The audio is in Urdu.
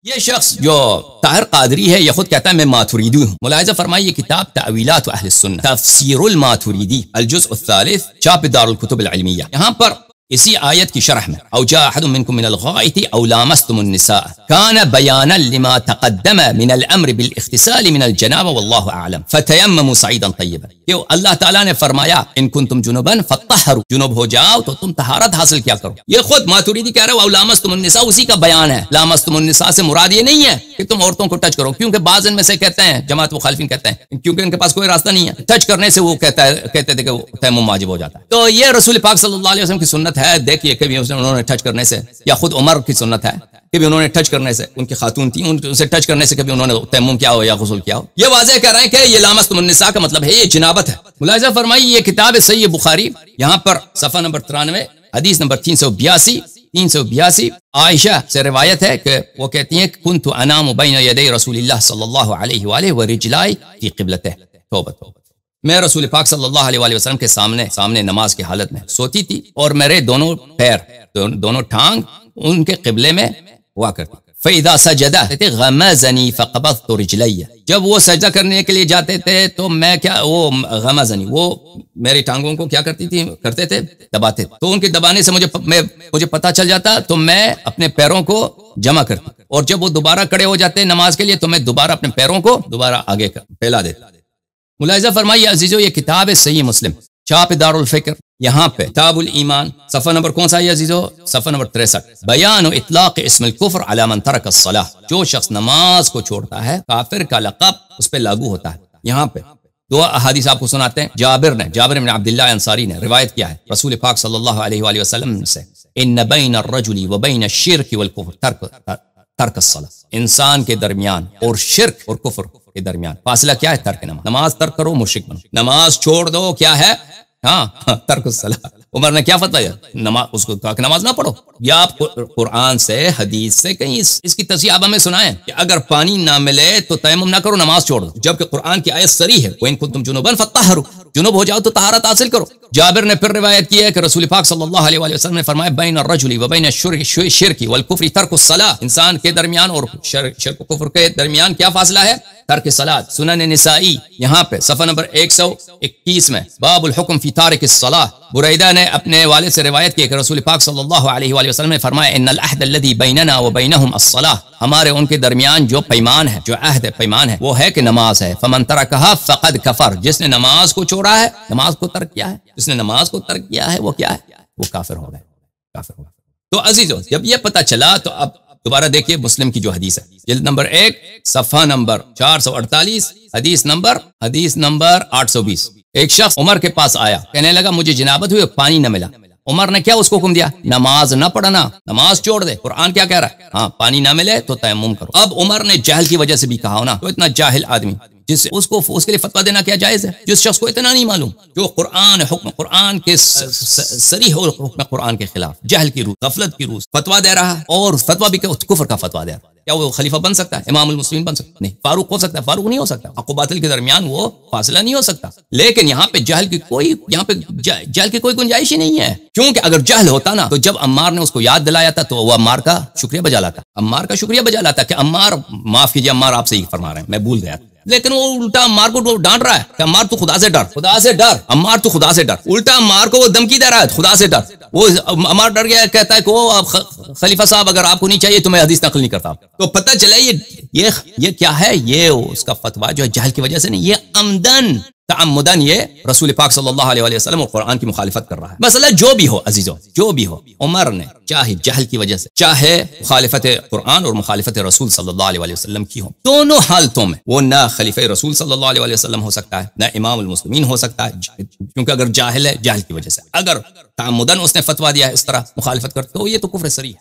یہ شخص جو طاہر قادری ہے یہ خود کہتا ہے میں ماتوریدی ہوں. ملاحظہ فرمائیے یہ کتاب تعویلات اہل السنہ تفسیر الماتوریدی الجزء الثالث چاپ دار الکتب العلمیہ، یہاں پر اسی آیت کی شرح میں او جاء احد منکم من الغائط او لامستم النساء كان بيانا لما تقدم من الامر بالاغتسال من الجنابه والله اعلم فتيمموا صعيدا طيبا. کہ اللہ تعالیٰ نے فرمایا ان کنتم جنبا فطہروا، جنب ہو جاؤ تو تم طہارت حاصل کیا کرو. یہ خود ماتوریدی کہہ رہے ہو او لامستم النساء، اسی کا بیان ہے. لامستم النساء سے مراد یہ نہیں ہے کہ تم عورتوں کو ٹچ کرو، کیونکہ بعض ان میں سے کہتے ہیں جماعت مخالفین کہتے ہیں کیونکہ ان کے پاس کوئی راستہ نہیں ہے ٹچ کرنے سے، وہ کہتے تھے کہ وہ تیمم واجب ہو جاتا ہے. تو یہ رسول پاک صلی اللہ علیہ وسلم کی سنت ہے. دیکھیے کبھی انہوں نے ٹچ کرنے سے، یا خود عمر کی سنت ہے کبھی انہوں نے ٹچ کرنے سے، ان کی خاتون تھیں ان سے ٹچ کرنے سے کبھی انہوں نے تیمم کیا ہو یا غسل کیا ہو. یہ واضح کہہ رہے ہیں کہ یہ لامستم النساء کا مطلب ہے یہ جنابت ہے. ملاحظہ فرمائیے یہ کتاب صحیح بخاری، یہاں پر صفحہ نمبر 93 حدیث نمبر 382 عائشہ سے روایت ہے کہ وہ کہتی ہیں کنت انام بین یدی رسول اللہ صلی اللہ علیہ وآلہ ورجلائی فی قبلتہ. توبہ میں رسول پاک صلی اللہ علیہ وآلہ وسلم کے سامنے نماز کی حالت میں سوتی تھی اور میرے دونوں پیر دونوں ٹانگ ان کے قبلے میں ہوا کرتی. فَإِذَا سَجَدَ غَمَزَنِي فَقَبَضْتُ رِجْلَيَّ، جب وہ سجدہ کرنے کے لیے جاتے تھے تو میں وہ غمزنی، وہ میری ٹانگوں کو کیا کرتے تھے دباتے، تو ان کے دبانے سے مجھے پتہ چل جاتا تو میں اپنے پیروں کو جمع کرتا، اور جب وہ دوبارہ کھڑے ہو جاتے نماز کے لیے تو میں دوبارہ اپنے پیروں کو دوبارہ آگے پھیلا دیتا. ملاحظہ فرمائیے عزیزو یہ کتاب ہے صحیح مسلم چاپ دار الفکر، یہاں پہ کتاب الایمان صفحہ نمبر کون سا ہے عزیزو؟ صفحہ نمبر 63 بیان اطلاق اسم الکفر علی من ترک الصلاۃ، جو شخص نماز کو چھوڑتا ہے کافر کا لقب اس پہ لاگو ہوتا ہے. یہاں پہ دو احادیث آپ کو سناتے ہیں. جابر بن عبداللہ انصاری نے روایت کیا ہے رسول پاک صلی اللہ علیہ وآلہ وسلم سے ان بین الرجل وبین الشرک والکفر ترک الصلاۃ، انسان کے درمیان اور شرک اور کفر کے درمیان فاصلہ کیا ہے؟ ترک نماز. نماز ترک کرو مشرک بنو، نماز چھوڑ دو کیا ہے؟ ترک الصلاۃ. عمر نے کیا فتویٰ دیا؟ نماز اس کو کہا کہ نماز نہ پڑھو. یا آپ قرآن سے حدیث سے کہیں اس کی تصحیح آپ ہمیں سنائیں کہ اگر پانی نہ ملے تو تیمم نہ کرو نماز چھوڑ دو، جبکہ قرآن کی آیت صریح ہے وَإِن كُنتُمْ جُنُبًا فَطَّهِّرُوا، جنوب ہو جاؤ تو طہارت حاصل کرو. جابر نے پھر روایت کی ہے کہ رسول پاک صلی اللہ علیہ وآلہ وسلم نے فرمایا بین الرجل وبین الشرک والکفر ترک الصلاۃ، انسان کے درمیان اور شرک و کفر کے درمیان کیا فاصلہ ہے؟ ترک صلاۃ. سنن نسائی یہاں پہ صفحہ نمبر 121 میں باب الحکم فی تارک الصلاۃ، بریدہ نے اپنے والد سے روایت کی کہ رسول پاک صلی اللہ علیہ وآلہ وسلم نے فرمایا ان العہد الذی بیننا وبینہم الصلاۃ، ہمارے ان کے درمیان جو پیمان ہے، جو عہد پیمان ہے وہ ہے کہ نماز ہے. فمن ترکھا فقد کفر، جس نے نماز کو چھوڑا ہے، نماز کو ترک کیا ہے، جس نے نماز کو ترک کیا ہے وہ کیا ہے؟ وہ کافر ہو گئے. تو عزیزو جب یہ پتہ چلا تو اب دوبارہ دیکھیے مسلم کی جو حدیث ہے جلد نمبر 1 صفحہ نمبر 448 حدیث نمبر 820. ایک شخص عمر کے پاس آیا، کہنے لگا مجھے جنابت ہوئی، پانی نہ ملا. عمر نے کیا اس کو حکم دیا؟ نماز نہ پڑھنا، نماز چھوڑ دے. قرآن کیا کہہ رہا ہے؟ ہاں پانی نہ ملے تو تیمم کرو. اب عمر نے جہل کی وجہ سے بھی کہا ہونا، تو اتنا جاہل آدمی اس کے لیے فتویٰ دینا کیا جائز ہے؟ جس شخص کو اتنا نہیں معلوم، جو حکم قرآن کے صریح حکم قرآن کے خلاف جہل کی روح غفلت کی روح فتویٰ دے رہا ہے، اور فتویٰ بھی کفر کا فتویٰ دے رہا ہے. کیا وہ خلیفہ بن سکتا ہے؟ امام المسلمین بن سکتا ہے؟ نہیں. فاروق ہو سکتا ہے؟ فاروق نہیں ہو سکتا. حق و باطل کے درمیان وہ فاصلہ نہیں ہو سکتا. لیکن یہاں پہ جہل کی کوئی گنجائش ہی نہیں ہے، کیونکہ اگر جہل ہوتا نا تو جب عمار نے اس کو یاد دلایا تھا تو وہ عمار کا شکریہ بجا لاتا کہ عمار معاف کیجیے، عمار آپ سے ہی فرما رہے ہیں، میں بھول گیا. لیکن وہ الٹا عمار کو ڈانٹ رہا ہے کہ عمار تو خدا سے ڈر، عمار تو خدا سے ڈر. الٹا عمار کو وہ دھمکی دے رہا ہے خدا سے ڈر. وہ عمار ڈر گیا، کہتا ہے کہ وہ خلیفہ صاحب اگر آپ کو نہیں چاہیے تو میں حدیث نقل نہیں کرتا. تو پتہ چلا یہ کیا ہے؟ یہ اس کا فتویٰ جو ہے جہل کی وجہ سے نہیں، یہ تعمدن یہ رسول پاک صلی اللہ علیہ وسلم اور قرآن کی مخالفت کر رہا ہے. مسئلہ جو بھی ہو عزیزو، جو بھی ہو، عمر نے چاہے جہل کی وجہ سے چاہے مخالفت قرآن اور مخالفت رسول صلی اللہ علیہ وسلم کی ہو، دونوں حالتوں میں وہ نہ خلیفہ رسول صلی اللہ علیہ وسلم ہو سکتا ہے نہ امام المسلمین ہو سکتا ہے، کیونکہ اگر جاہل ہے جہل کی وجہ سے، اگر تعمدن اس نے فتویٰ دیا ہے اس طرح مخالفت کر تو یہ تو کفر صریح ہے.